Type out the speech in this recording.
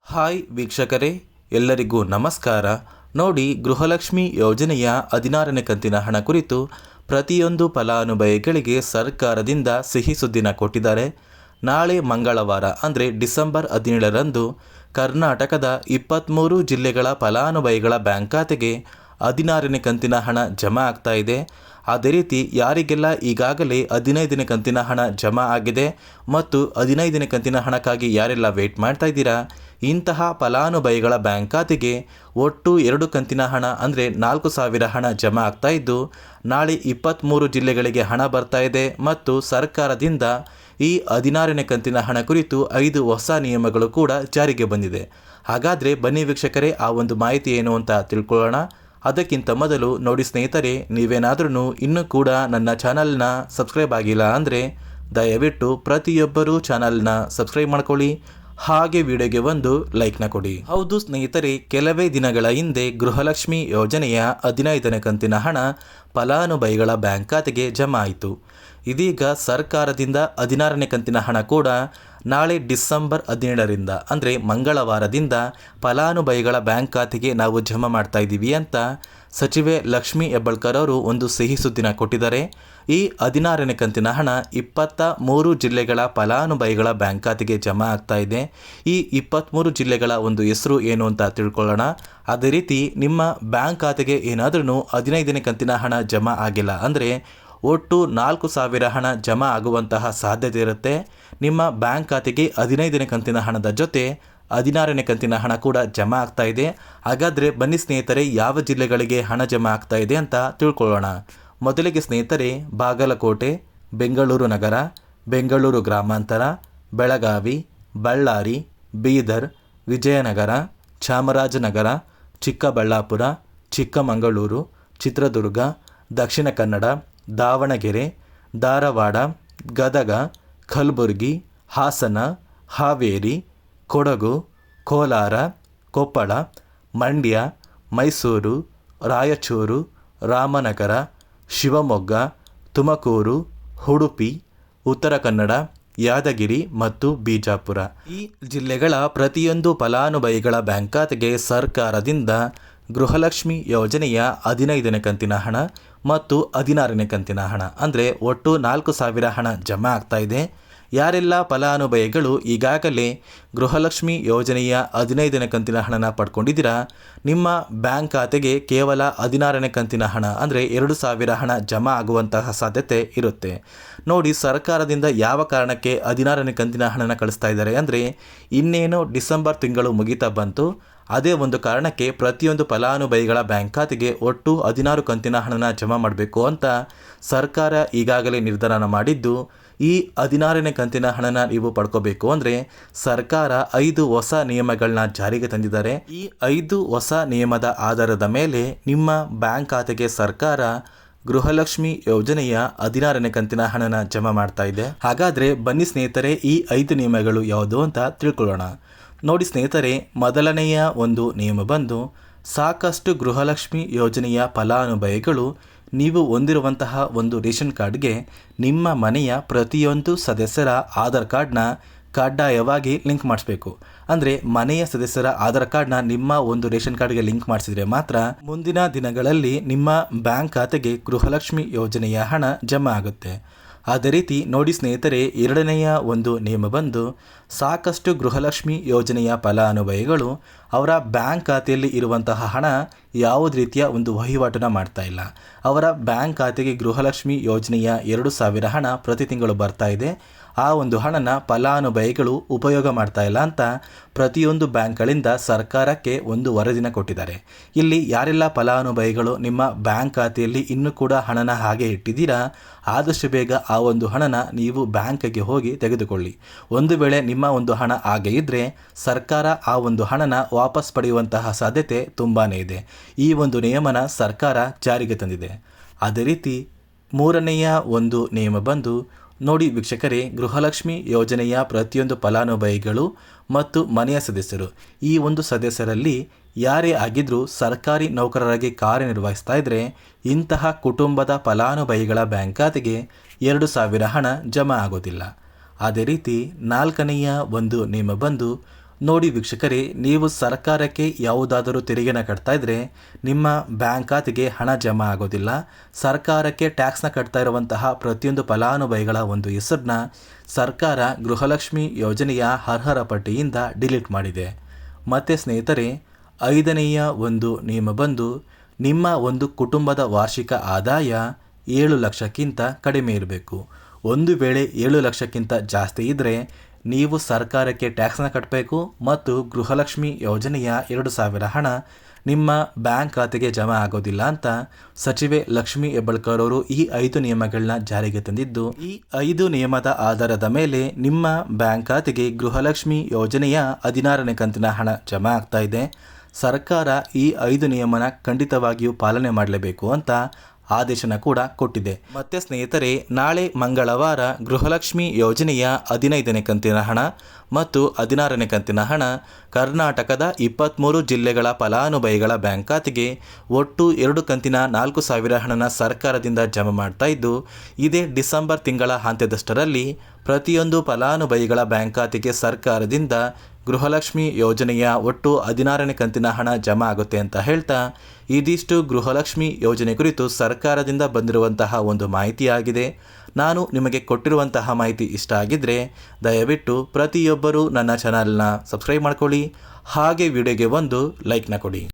Hi ವೀಕ್ಷಕರೇ, ಎಲ್ಲರಿಗೂ ನಮಸ್ಕಾರ. ನೋಡಿ, ಗೃಹಲಕ್ಷ್ಮಿ ಯೋಜನೆಯ 16ನೇ ಕಂತಿನ ಹಣ ಕುರಿತು ಪ್ರತಿಯೊಂದು ಫಲಾನುಭವಿಗಳಿಗೆ ಸರ್ಕಾರದಿಂದ ಸಿಹಿ ಸುದ್ದಿನ ಕೊಟ್ಟಿದ್ದಾರೆ. ನಾಳೆ ಮಂಗಳವಾರ ಅಂದರೆ ಡಿಸೆಂಬರ್ 17ರಂದು ಕರ್ನಾಟಕದ 23 ಜಿಲ್ಲೆಗಳ ಫಲಾನುಭವಿಗಳ ಬ್ಯಾಂಕ್ ಖಾತೆಗೆ 16ನೇ ಕಂತಿನ ಹಣ ಜಮಾ ಆಗ್ತಾ ಇದೆ. ಅದೇ ರೀತಿ ಯಾರಿಗೆಲ್ಲ ಈಗಾಗಲೇ 15ನೇ ಕಂತಿನ ಹಣ ಜಮಾ ಆಗಿದೆ ಮತ್ತು 15ನೇ ಕಂತಿನ ಹಣಕ್ಕಾಗಿ ಯಾರೆಲ್ಲ ವೇಟ್ ಮಾಡ್ತಾ ಇದ್ದೀರಾ, ಇಂತಹ ಫಲಾನುಭವಿಗಳ ಬ್ಯಾಂಕ್ ಖಾತೆಗೆ ಒಟ್ಟು 2 ಕಂತಿನ ಹಣ ಅಂದರೆ 4,000 ಹಣ ಜಮಾ ಆಗ್ತಾ ಇದ್ದು, ನಾಳೆ 23 ಜಿಲ್ಲೆಗಳಿಗೆ ಹಣ ಬರ್ತಾ ಇದೆ ಮತ್ತು ಸರ್ಕಾರದಿಂದ ಈ 16ನೇ ಕಂತಿನ ಹಣ ಕುರಿತು 5 ಹೊಸ ನಿಯಮಗಳು ಕೂಡ ಜಾರಿಗೆ ಬಂದಿದೆ. ಹಾಗಾದರೆ ಬನ್ನಿ ವೀಕ್ಷಕರೇ, ಆ ಒಂದು ಮಾಹಿತಿ ಏನು ಅಂತ ತಿಳ್ಕೊಳ್ಳೋಣ. ಅದಕ್ಕಿಂತ ಮೊದಲು ನೋಡಿ ಸ್ನೇಹಿತರೆ, ನೀವೇನಾದ್ರೂ ಇನ್ನೂ ಕೂಡ ನನ್ನ ಚಾನಲ್ನ ಸಬ್ಸ್ಕ್ರೈಬ್ ಆಗಿಲ್ಲ ಅಂದರೆ ದಯವಿಟ್ಟು ಪ್ರತಿಯೊಬ್ಬರೂ ಚಾನಲ್ನ ಸಬ್ಸ್ಕ್ರೈಬ್ ಮಾಡ್ಕೊಳ್ಳಿ, ಹಾಗೆ ವಿಡಿಯೋಗೆ ಒಂದು ಲೈಕ್ನ ಕೊಡಿ. ಹೌದು ಸ್ನೇಹಿತರೆ, ಕೆಲವೇ ದಿನಗಳ ಹಿಂದೆ ಗೃಹಲಕ್ಷ್ಮಿ ಯೋಜನೆಯ 15ನೇ ಕಂತಿನ ಹಣ ಫಲಾನುಭವಿಗಳ ಬ್ಯಾಂಕ್ ಖಾತೆಗೆ ಜಮಾ ಆಯಿತು. ಇದೀಗ ಸರ್ಕಾರದಿಂದ 16ನೇ ಕಂತಿನ ಹಣ ಕೂಡ ನಾಳೆ ಡಿಸೆಂಬರ್ 17ರಿಂದ ಅಂದರೆ ಮಂಗಳವಾರದಿಂದ ಫಲಾನುಭವಿಗಳ ಬ್ಯಾಂಕ್ ಖಾತೆಗೆ ನಾವು ಜಮಾ ಮಾಡ್ತಾ ಇದ್ದೀವಿ ಅಂತ ಸಚಿವೆ ಲಕ್ಷ್ಮೀ ಹೆಬ್ಬಾಳ್ಕರ್ ಅವರು ಒಂದು ಸಿಹಿ ಸುದ್ದಿನ ಕೊಟ್ಟಿದ್ದಾರೆ. ಈ 16ನೇ ಕಂತಿನ ಹಣ 23 ಜಿಲ್ಲೆಗಳ ಫಲಾನುಭವಿಗಳ ಬ್ಯಾಂಕ್ ಖಾತೆಗೆ ಜಮಾ ಆಗ್ತಾ ಇದೆ. ಈ 23 ಜಿಲ್ಲೆಗಳ ಒಂದು ಹೆಸರು ಏನು ಅಂತ ತಿಳ್ಕೊಳ್ಳೋಣ. ಅದೇ ರೀತಿ ನಿಮ್ಮ ಬ್ಯಾಂಕ್ ಖಾತೆಗೆ ಏನಾದ್ರೂ 15ನೇ ಕಂತಿನ ಹಣ ಜಮಾ ಆಗಿಲ್ಲ ಅಂದರೆ ಒಟ್ಟು 4,000 ಹಣ ಜಮಾ ಆಗುವಂತಹ ಸಾಧ್ಯತೆ ಇರುತ್ತೆ. ನಿಮ್ಮ ಬ್ಯಾಂಕ್ ಖಾತೆಗೆ 15ನೇ ಕಂತಿನ ಹಣದ ಜೊತೆ 16ನೇ ಕಂತಿನ ಹಣ ಕೂಡ ಜಮಾ ಆಗ್ತಾ ಇದೆ. ಹಾಗಾದರೆ ಬನ್ನಿ ಸ್ನೇಹಿತರೆ, ಯಾವ ಜಿಲ್ಲೆಗಳಿಗೆ ಹಣ ಜಮಾ ಆಗ್ತಾ ಇದೆ ಅಂತ ತಿಳ್ಕೊಳ್ಳೋಣ. ಮೊದಲಿಗೆ ಸ್ನೇಹಿತರೆ, ಬಾಗಲಕೋಟೆ, ಬೆಂಗಳೂರು ನಗರ, ಬೆಂಗಳೂರು ಗ್ರಾಮಾಂತರ, ಬೆಳಗಾವಿ, ಬಳ್ಳಾರಿ, ಬೀದರ್, ವಿಜಯನಗರ, ಚಾಮರಾಜನಗರ, ಚಿಕ್ಕಬಳ್ಳಾಪುರ, ಚಿಕ್ಕಮಗಳೂರು, ಚಿತ್ರದುರ್ಗ, ದಕ್ಷಿಣ ಕನ್ನಡ, ದಾವಣಗೆರೆ, ಧಾರವಾಡ, ಗದಗ, ಕಲಬುರಗಿ, ಹಾಸನ, ಹಾವೇರಿ, ಕೊಡಗು, ಕೋಲಾರ, ಕೊಪ್ಪಳ, ಮಂಡ್ಯ, ಮೈಸೂರು, ರಾಯಚೂರು, ರಾಮನಗರ, ಶಿವಮೊಗ್ಗ, ತುಮಕೂರು, ಉಡುಪಿ, ಉತ್ತರ ಕನ್ನಡ, ಯಾದಗಿರಿ ಮತ್ತು ಬಿಜಾಪುರ. ಈ ಜಿಲ್ಲೆಗಳ ಪ್ರತಿಯೊಂದು ಫಲಾನುಭವಿಗಳ ಬ್ಯಾಂಕ್ ಖಾತೆಗೆ ಸರ್ಕಾರದಿಂದ ಗೃಹಲಕ್ಷ್ಮಿ ಯೋಜನೆಯ 15ನೇ ಕಂತಿನ ಹಣ ಮತ್ತು 16ನೇ ಕಂತಿನ ಹಣ ಅಂದರೆ ಒಟ್ಟು 4,000 ಹಣ ಜಮಾ ಆಗ್ತಾ ಇದೆ. ಯಾರೆಲ್ಲ ಫಲಾನುಭವಿಗಳು ಈಗಾಗಲೇ ಗೃಹಲಕ್ಷ್ಮಿ ಯೋಜನೆಯ 15ನೇ ಕಂತಿನ ಹಣನ ಪಡ್ಕೊಂಡಿದ್ದೀರಾ, ನಿಮ್ಮ ಬ್ಯಾಂಕ್ ಖಾತೆಗೆ ಕೇವಲ 16ನೇ ಕಂತಿನ ಹಣ ಅಂದರೆ 2,000 ಹಣ ಜಮಾ ಆಗುವಂತಹ ಸಾಧ್ಯತೆ ಇರುತ್ತೆ. ನೋಡಿ, ಸರ್ಕಾರದಿಂದ ಯಾವ ಕಾರಣಕ್ಕೆ 16ನೇ ಕಂತಿನ ಹಣನ ಕಳಿಸ್ತಾ ಇದ್ದಾರೆ ಅಂದರೆ, ಇನ್ನೇನು ಡಿಸೆಂಬರ್ ತಿಂಗಳು ಮುಗಿತಾ ಬಂತು, ಅದೇ ಒಂದು ಕಾರಣಕ್ಕೆ ಪ್ರತಿಯೊಂದು ಫಲಾನುಭವಿಗಳ ಬ್ಯಾಂಕ್ ಖಾತೆಗೆ ಒಟ್ಟು 16 ಕಂತಿನ ಹಣನ ಜಮಾ ಮಾಡಬೇಕು ಅಂತ ಸರ್ಕಾರ ಈಗಾಗಲೇ ನಿರ್ಧಾರ ಮಾಡಿದ್ದು, ಈ 16ನೇ ಕಂತಿನ ಹಣನ ನೀವು ಪಡ್ಕೋಬೇಕು ಅಂದರೆ ಸರ್ಕಾರ 5 ಹೊಸ ನಿಯಮಗಳನ್ನ ಜಾರಿಗೆ ತಂದಿದ್ದಾರೆ. ಈ 5 ಹೊಸ ನಿಯಮದ ಆಧಾರದ ಮೇಲೆ ನಿಮ್ಮ ಬ್ಯಾಂಕ್ ಖಾತೆಗೆ ಸರ್ಕಾರ ಗೃಹಲಕ್ಷ್ಮಿ ಯೋಜನೆಯ 16ನೇ ಕಂತಿನ ಹಣನ ಜಮಾ ಮಾಡ್ತಾ ಇದೆ. ಹಾಗಾದರೆ ಬನ್ನಿ ಸ್ನೇಹಿತರೆ, ಈ 5 ನಿಯಮಗಳು ಯಾವುದು ಅಂತ ತಿಳ್ಕೊಳ್ಳೋಣ. ನೋಡಿ ಸ್ನೇಹಿತರೆ, ಮೊದಲನೆಯ ಒಂದು ನಿಯಮ ಬಂದು, ಸಾಕಷ್ಟು ಗೃಹಲಕ್ಷ್ಮಿ ಯೋಜನೆಯ ಫಲಾನುಭವಿಗಳು ನೀವು ಹೊಂದಿರುವಂತಹ ಒಂದು ರೇಷನ್ ಕಾರ್ಡ್ಗೆ ನಿಮ್ಮ ಮನೆಯ ಪ್ರತಿಯೊಂದು ಸದಸ್ಯರ ಆಧಾರ್ ಕಾರ್ಡ್ನ ಕಡ್ಡಾಯವಾಗಿ ಲಿಂಕ್ ಮಾಡಿಸ್ಬೇಕು. ಅಂದರೆ ಮನೆಯ ಸದಸ್ಯರ ಆಧಾರ್ ಕಾರ್ಡ್ನ ನಿಮ್ಮ ಒಂದು ರೇಷನ್ ಕಾರ್ಡ್ಗೆ ಲಿಂಕ್ ಮಾಡಿಸಿದರೆ ಮಾತ್ರ ಮುಂದಿನ ದಿನಗಳಲ್ಲಿ ನಿಮ್ಮ ಬ್ಯಾಂಕ್ ಖಾತೆಗೆ ಗೃಹಲಕ್ಷ್ಮಿ ಯೋಜನೆಯ ಹಣ ಜಮಾ ಆಗುತ್ತೆ. ಅದೇ ರೀತಿ ನೋಡಿ ಸ್ನೇಹಿತರೆ, ಎರಡನೆಯ ಒಂದು ನಿಯಮ ಬಂದು, ಸಾಕಷ್ಟು ಗೃಹಲಕ್ಷ್ಮಿ ಯೋಜನೆಯ ಫಲಾನುಭವಿಗಳು ಅವರ ಬ್ಯಾಂಕ್ ಖಾತೆಯಲ್ಲಿ ಇರುವಂತಹ ಹಣ ಯಾವುದೇ ರೀತಿಯ ಒಂದು ವಹಿವಾಟನ್ನು ಮಾಡ್ತಾ ಇಲ್ಲ. ಅವರ ಬ್ಯಾಂಕ್ ಖಾತೆಗೆ ಗೃಹಲಕ್ಷ್ಮಿ ಯೋಜನೆಯ 2,000 ಹಣ ಪ್ರತಿ ತಿಂಗಳು ಬರ್ತಾ ಇದೆ. ಆ ಒಂದು ಹಣನ ಫಲಾನುಭವಿಗಳು ಉಪಯೋಗ ಮಾಡ್ತಾ ಇಲ್ಲ ಅಂತ ಪ್ರತಿಯೊಂದು ಬ್ಯಾಂಕ್ಗಳಿಂದ ಸರ್ಕಾರಕ್ಕೆ ಒಂದು ವರದಿನ ಕೊಟ್ಟಿದ್ದಾರೆ. ಇಲ್ಲಿ ಯಾರೆಲ್ಲ ಫಲಾನುಭವಿಗಳು ನಿಮ್ಮ ಬ್ಯಾಂಕ್ ಖಾತೆಯಲ್ಲಿ ಇನ್ನೂ ಕೂಡ ಹಣನ ಹಾಗೆ ಇಟ್ಟಿದ್ದೀರಾ, ಆದಷ್ಟು ಬೇಗ ಆ ಒಂದು ಹಣನ ನೀವು ಬ್ಯಾಂಕಿಗೆ ಹೋಗಿ ತೆಗೆದುಕೊಳ್ಳಿ. ಒಂದು ವೇಳೆ ನಿಮ್ಮ ಒಂದು ಹಣ ಹಾಗೆ ಇದ್ದರೆ ಸರ್ಕಾರ ಆ ಒಂದು ಹಣನ ವಾಪಸ್ ಪಡೆಯುವಂತಹ ಸಾಧ್ಯತೆ ತುಂಬಾ ಇದೆ. ಈ ಒಂದು ನಿಯಮನ ಸರ್ಕಾರ ಜಾರಿಗೆ ತಂದಿದೆ. ಅದೇ ರೀತಿ ಮೂರನೆಯ ಒಂದು ನಿಯಮ ಬಂದು, ನೋಡಿ ವೀಕ್ಷಕರೇ, ಗೃಹಲಕ್ಷ್ಮಿ ಯೋಜನೆಯ ಪ್ರತಿಯೊಂದು ಫಲಾನುಭವಿಗಳು ಮತ್ತು ಮನೆಯ ಸದಸ್ಯರು, ಈ ಒಂದು ಸದಸ್ಯರಲ್ಲಿ ಯಾರೇ ಆಗಿದ್ರೂ ಸರ್ಕಾರಿ ನೌಕರರಾಗಿ ಕಾರ್ಯನಿರ್ವಹಿಸ್ತಾ ಇದ್ದರೆ ಇಂತಹ ಕುಟುಂಬದ ಫಲಾನುಭವಿಗಳ ಬ್ಯಾಂಕ್ ಖಾತೆಗೆ 2,000 ಹಣ ಜಮಾ ಆಗೋದಿಲ್ಲ. ಅದೇ ರೀತಿ ನಾಲ್ಕನೆಯ ಒಂದು ನಿಯಮ ಬಂದು, ನೋಡಿ ವೀಕ್ಷಕರೇ, ನೀವು ಸರ್ಕಾರಕ್ಕೆ ಯಾವುದಾದರೂ ತೆರಿಗೆನ ಕಟ್ತಾ ಇದ್ದರೆ ನಿಮ್ಮ ಬ್ಯಾಂಕ್ ಖಾತೆಗೆ ಹಣ ಜಮಾ ಆಗೋದಿಲ್ಲ. ಸರ್ಕಾರಕ್ಕೆ ಟ್ಯಾಕ್ಸ್ನ ಕಟ್ತಾ ಇರುವಂತಹ ಪ್ರತಿಯೊಂದು ಫಲಾನುಭವಿಗಳ ಒಂದು ಹೆಸರನ್ನ ಸರ್ಕಾರ ಗೃಹಲಕ್ಷ್ಮಿ ಯೋಜನೆಯ ಅರ್ಹರ ಪಟ್ಟಿಯಿಂದ ಡಿಲೀಟ್ ಮಾಡಿದೆ. ಮತ್ತು ಸ್ನೇಹಿತರೆ, 5ನೆಯ ಒಂದು ನಿಯಮ ಬಂದು ನಿಮ್ಮ ಒಂದು ಕುಟುಂಬದ ವಾರ್ಷಿಕ ಆದಾಯ 7 ಲಕ್ಷಕ್ಕಿಂತ ಕಡಿಮೆ ಇರಬೇಕು. ಒಂದು ವೇಳೆ 7 ಲಕ್ಷಕ್ಕಿಂತ ಜಾಸ್ತಿ ಇದ್ದರೆ ನೀವು ಸರ್ಕಾರಕ್ಕೆ ಟ್ಯಾಕ್ಸ್ನ ಕಟ್ಟಬೇಕು ಮತ್ತು ಗೃಹಲಕ್ಷ್ಮಿ ಯೋಜನೆಯ 2,000 ಹಣ ನಿಮ್ಮ ಬ್ಯಾಂಕ್ ಖಾತೆಗೆ ಜಮಾ ಆಗೋದಿಲ್ಲ ಅಂತ ಸಚಿವೆ ಲಕ್ಷ್ಮಿ ಹೆಬ್ಬಾಳ್ಕರ್ ಅವರು ಈ 5 ನಿಯಮಗಳನ್ನ ಜಾರಿಗೆ ತಂದಿದ್ದು, ಈ 5 ನಿಯಮದ ಆಧಾರದ ಮೇಲೆ ನಿಮ್ಮ ಬ್ಯಾಂಕ್ ಖಾತೆಗೆ ಗೃಹಲಕ್ಷ್ಮಿ ಯೋಜನೆಯ 16ನೇ ಕಂತಿನ ಹಣ ಜಮಾ ಆಗ್ತಾ ಇದೆ. ಸರ್ಕಾರ ಈ 5 ನಿಯಮನ ಖಂಡಿತವಾಗಿಯೂ ಪಾಲನೆ ಮಾಡಲೇಬೇಕು ಅಂತ ಆದೇಶನ ಕೂಡ ಕೊಟ್ಟಿದೆ. ಮತ್ತೆ ಸ್ನೇಹಿತರೆ, ನಾಳೆ ಮಂಗಳವಾರ ಗೃಹಲಕ್ಷ್ಮಿ ಯೋಜನೆಯ 15ನೇ ಕಂತಿನ ಹಣ ಮತ್ತು 16ನೇ ಕಂತಿನ ಹಣ ಕರ್ನಾಟಕದ 23 ಜಿಲ್ಲೆಗಳ ಫಲಾನುಭವಿಗಳ ಬ್ಯಾಂಕ್ ಖಾತೆಗೆ ಒಟ್ಟು 2 ಕಂತಿನ 4,000 ಹಣನ ಸರ್ಕಾರದಿಂದ ಜಮಾ ಮಾಡ್ತಾ ಇದ್ದು, ಇದೇ ಡಿಸೆಂಬರ್ ತಿಂಗಳ ಅಂತ್ಯದಷ್ಟರಲ್ಲಿ ಪ್ರತಿಯೊಂದು ಫಲಾನುಭವಿಗಳ ಬ್ಯಾಂಕ್ ಖಾತೆಗೆ ಸರ್ಕಾರದಿಂದ ಗೃಹಲಕ್ಷ್ಮಿ ಯೋಜನೆಯ ಒಟ್ಟು 16ನೇ ಕಂತಿನ ಹಣ ಜಮಾ ಆಗುತ್ತೆ ಅಂತ ಹೇಳ್ತಾ, ಇದಿಷ್ಟು ಗೃಹಲಕ್ಷ್ಮಿ ಯೋಜನೆ ಕುರಿತು ಸರ್ಕಾರದಿಂದ ಬಂದಿರುವಂತಹ ಒಂದು ಮಾಹಿತಿಯಾಗಿದೆ. ನಾನು ನಿಮಗೆ ಕೊಟ್ಟಿರುವಂತಹ ಮಾಹಿತಿ ಇಷ್ಟ ಆಗಿದ್ದರೆ ದಯವಿಟ್ಟು ಪ್ರತಿಯೊಬ್ಬರೂ ನನ್ನ ಚಾನಲ್ನ ಸಬ್ಸ್ಕ್ರೈಬ್ ಮಾಡ್ಕೊಳ್ಳಿ, ಹಾಗೆ ವಿಡಿಯೋಗೆ ಒಂದು ಲೈಕ್ನ ಕೊಡಿ.